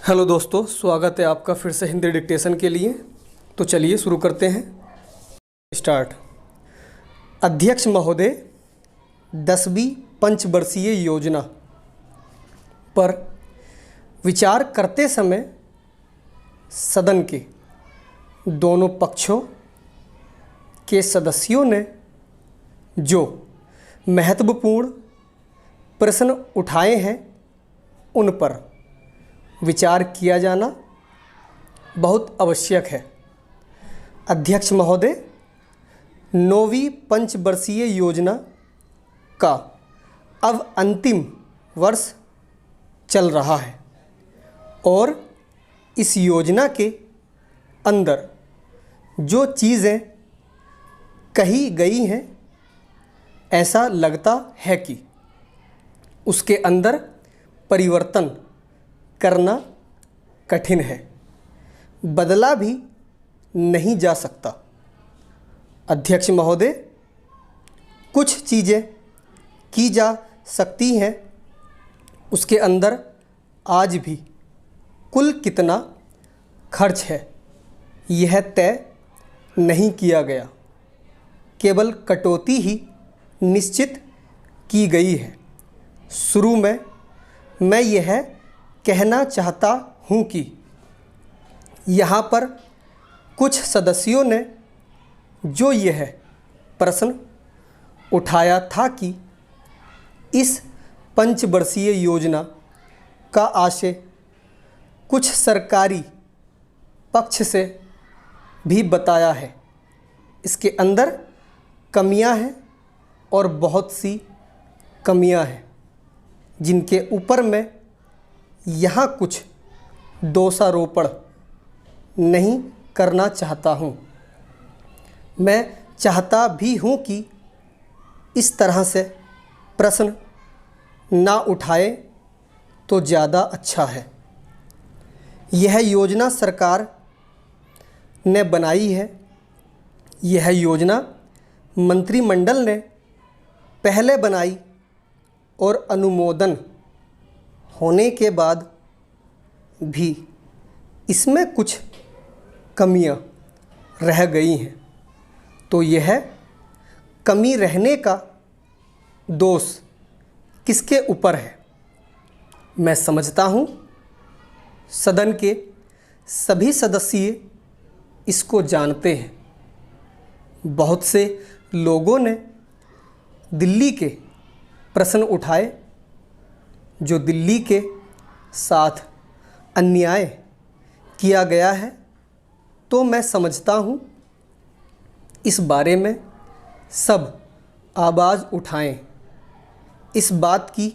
Hello दोस्तों, स्वागत है आपका फिर से हिंदी डिक्टेशन के लिए। तो चलिए शुरू करते हैं। स्टार्ट। अध्यक्ष महोदय, 10वीं पंचवर्षीय योजना पर विचार करते समय सदन के दोनों पक्षों के सदस्यों ने जो महत्वपूर्ण प्रश्न उठाए हैं उन पर विचार किया जाना बहुत आवश्यक है। अध्यक्ष महोदय, 9वीं पंचवर्षीय योजना का अब अंतिम वर्ष चल रहा है और इस योजना के अंदर जो चीज़ें कही गई हैं, ऐसा लगता है कि उसके अंदर परिवर्तन करना कठिन है, बदला भी नहीं जा सकता। अध्यक्ष महोदय, कुछ चीज़ें की जा सकती हैं, उसके अंदर आज भी कुल कितना खर्च है यह तय नहीं किया गया, केवल कटौती ही निश्चित की गई है। शुरू में मैं यह कहना चाहता हूँ कि यहाँ पर कुछ सदस्यों ने जो यह प्रश्न उठाया था कि इस पंचवर्षीय योजना का आशय कुछ सरकारी पक्ष से भी बताया है, इसके अंदर कमियां हैं और बहुत सी कमियां हैं जिनके ऊपर मैं यहाँ कुछ दोषारोपण नहीं करना चाहता हूँ। मैं चाहता भी हूँ कि इस तरह से प्रश्न ना उठाए तो ज़्यादा अच्छा है। यह योजना सरकार ने बनाई है। यह योजना मंत्रिमंडल ने पहले बनाई और अनुमोदन होने के बाद भी इसमें कुछ कमियां रह गई हैं, तो यह कमी रहने का दोष किसके ऊपर है? मैं समझता हूँ सदन के सभी सदस्य इसको जानते हैं। बहुत से लोगों ने दिल्ली के प्रश्न उठाए, जो दिल्ली के साथ अन्याय किया गया है, तो मैं समझता हूँ इस बारे में सब आवाज़ उठाएं। इस बात की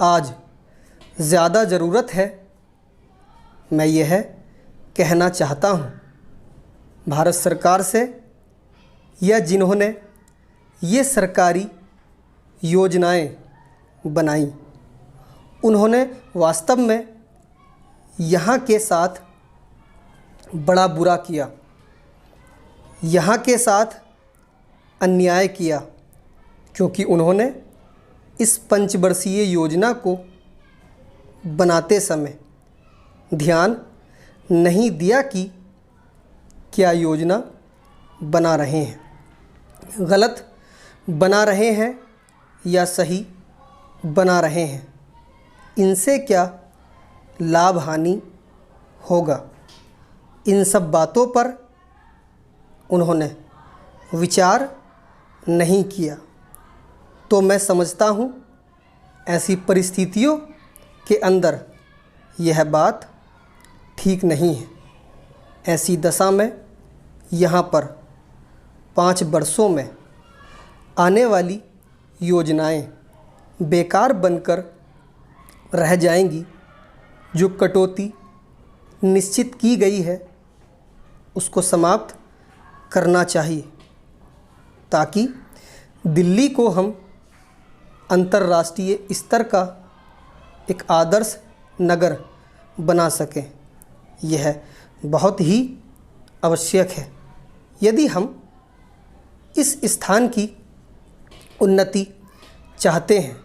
आज ज़्यादा ज़रूरत है। मैं यह कहना चाहता हूँ भारत सरकार से, या जिन्होंने ये सरकारी योजनाएं बनाई, उन्होंने वास्तव में यहाँ के साथ बड़ा बुरा किया, यहाँ के साथ अन्याय किया, क्योंकि उन्होंने इस पंचवर्षीय योजना को बनाते समय ध्यान नहीं दिया कि क्या योजना बना रहे हैं, गलत बना रहे हैं या सही बना रहे हैं, इनसे क्या लाभ हानि होगा। इन सब बातों पर उन्होंने विचार नहीं किया। तो मैं समझता हूँ ऐसी परिस्थितियों के अंदर यह बात ठीक नहीं है। ऐसी दशा में यहाँ पर 5 वर्षों में आने वाली योजनाएं बेकार बनकर रह जाएंगी। जो कटौती निश्चित की गई है उसको समाप्त करना चाहिए, ताकि दिल्ली को हम अंतर्राष्ट्रीय स्तर का एक आदर्श नगर बना सकें। यह बहुत ही आवश्यक है यदि हम इस स्थान की उन्नति चाहते हैं।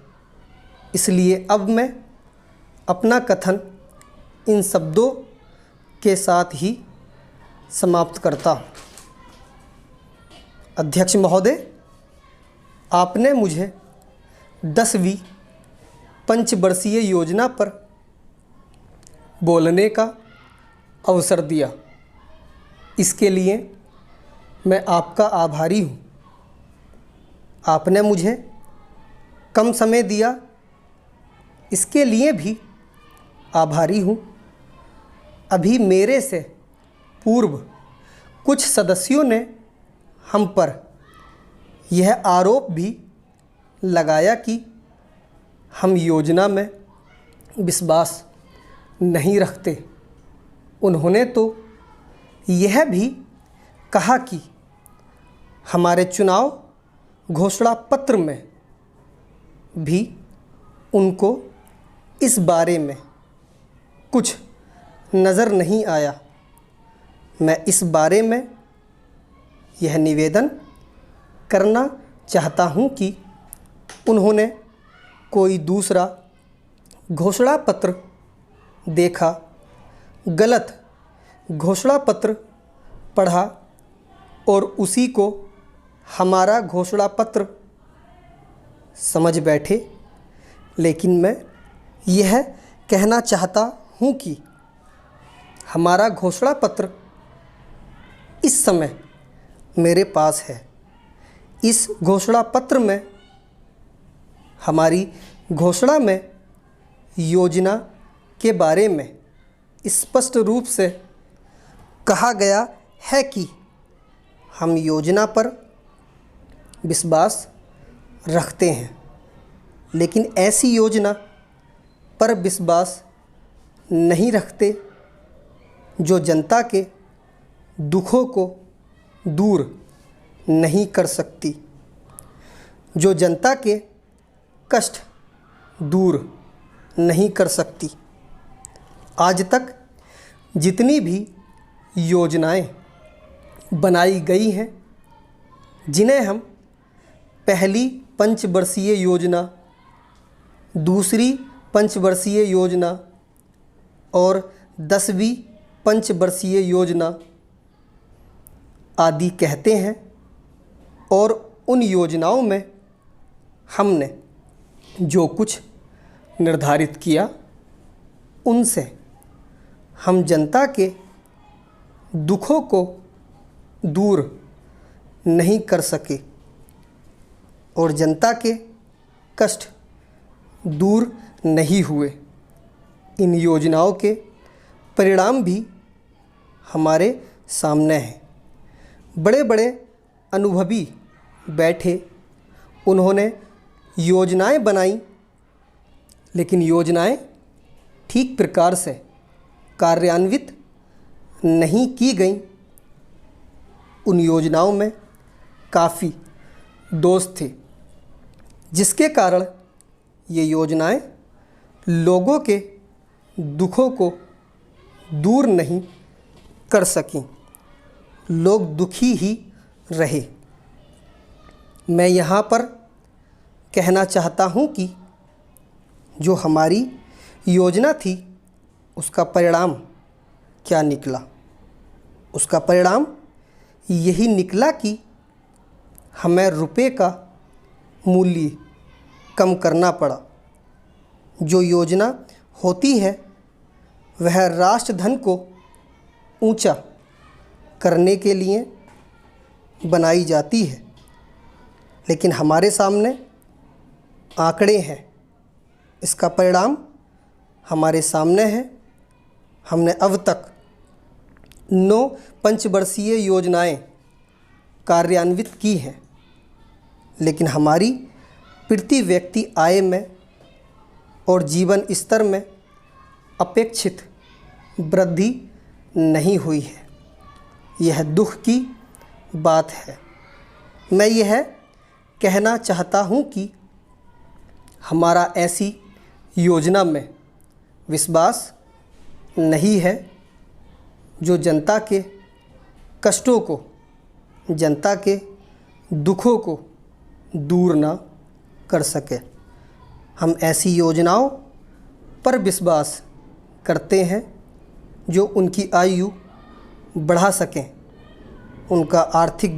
इसलिए अब मैं अपना कथन इन शब्दों के साथ ही समाप्त करता हूँ। अध्यक्ष महोदय, आपने मुझे 10वीं पंचवर्षीय योजना पर बोलने का अवसर दिया। इसके लिए मैं आपका आभारी हूँ। आपने मुझे कम समय दिया, इसके लिए भी आभारी हूँ। अभी मेरे से पूर्व कुछ सदस्यों ने हम पर यह आरोप भी लगाया कि हम योजना में विश्वास नहीं रखते। उन्होंने तो यह भी कहा कि हमारे चुनाव घोषणा पत्र में भी उनको इस बारे में कुछ नज़र नहीं आया। मैं इस बारे में यह निवेदन करना चाहता हूं कि उन्होंने कोई दूसरा घोषणा पत्र देखा, गलत घोषणा पत्र पढ़ा और उसी को हमारा घोषणा पत्र समझ बैठे। लेकिन मैं यह कहना चाहता हूं कि हमारा घोषणा पत्र इस समय मेरे पास है। इस घोषणा पत्र में हमारी घोषणा में योजना के बारे में स्पष्ट रूप से कहा गया है कि हम योजना पर विश्वास रखते हैं, लेकिन ऐसी योजना पर विश्वास नहीं रखते जो जनता के दुखों को दूर नहीं कर सकती, जो जनता के कष्ट दूर नहीं कर सकती। आज तक जितनी भी योजनाएं बनाई गई हैं, जिन्हें हम पहली पंचवर्षीय योजना, दूसरी पंचवर्षीय योजना और 10वीं पंचवर्षीय योजना आदि कहते हैं, और उन योजनाओं में हमने जो कुछ निर्धारित किया, उनसे हम जनता के दुखों को दूर नहीं कर सके और जनता के कष्ट दूर नहीं हुए। इन योजनाओं के परिणाम भी हमारे सामने हैं। बड़े बड़े अनुभवी बैठे, उन्होंने योजनाएं बनाई, लेकिन योजनाएं ठीक प्रकार से कार्यान्वित नहीं की गईं। उन योजनाओं में काफ़ी दोष थे, जिसके कारण ये योजनाएं लोगों के दुखों को दूर नहीं कर सकीं। लोग दुखी ही रहे। मैं यहाँ पर कहना चाहता हूँ कि जो हमारी योजना थी, उसका परिणाम क्या निकला। उसका परिणाम यही निकला कि हमें रुपए का मूल्य कम करना पड़ा। जो योजना होती है वह राष्ट्रधन को ऊंचा करने के लिए बनाई जाती है, लेकिन हमारे सामने आंकड़े हैं। इसका परिणाम हमारे सामने है। हमने अब तक 9 पंचवर्षीय योजनाएं कार्यान्वित की हैं, लेकिन हमारी प्रति व्यक्ति आय में और जीवन स्तर में अपेक्षित वृद्धि नहीं हुई है। यह दुख की बात है। मैं यह कहना चाहता हूँ कि हमारा ऐसी योजना में विश्वास नहीं है जो जनता के कष्टों को, जनता के दुखों को दूर ना कर सके। हम ऐसी योजनाओं पर विश्वास करते हैं जो उनकी आयु बढ़ा सकें, उनका आर्थिक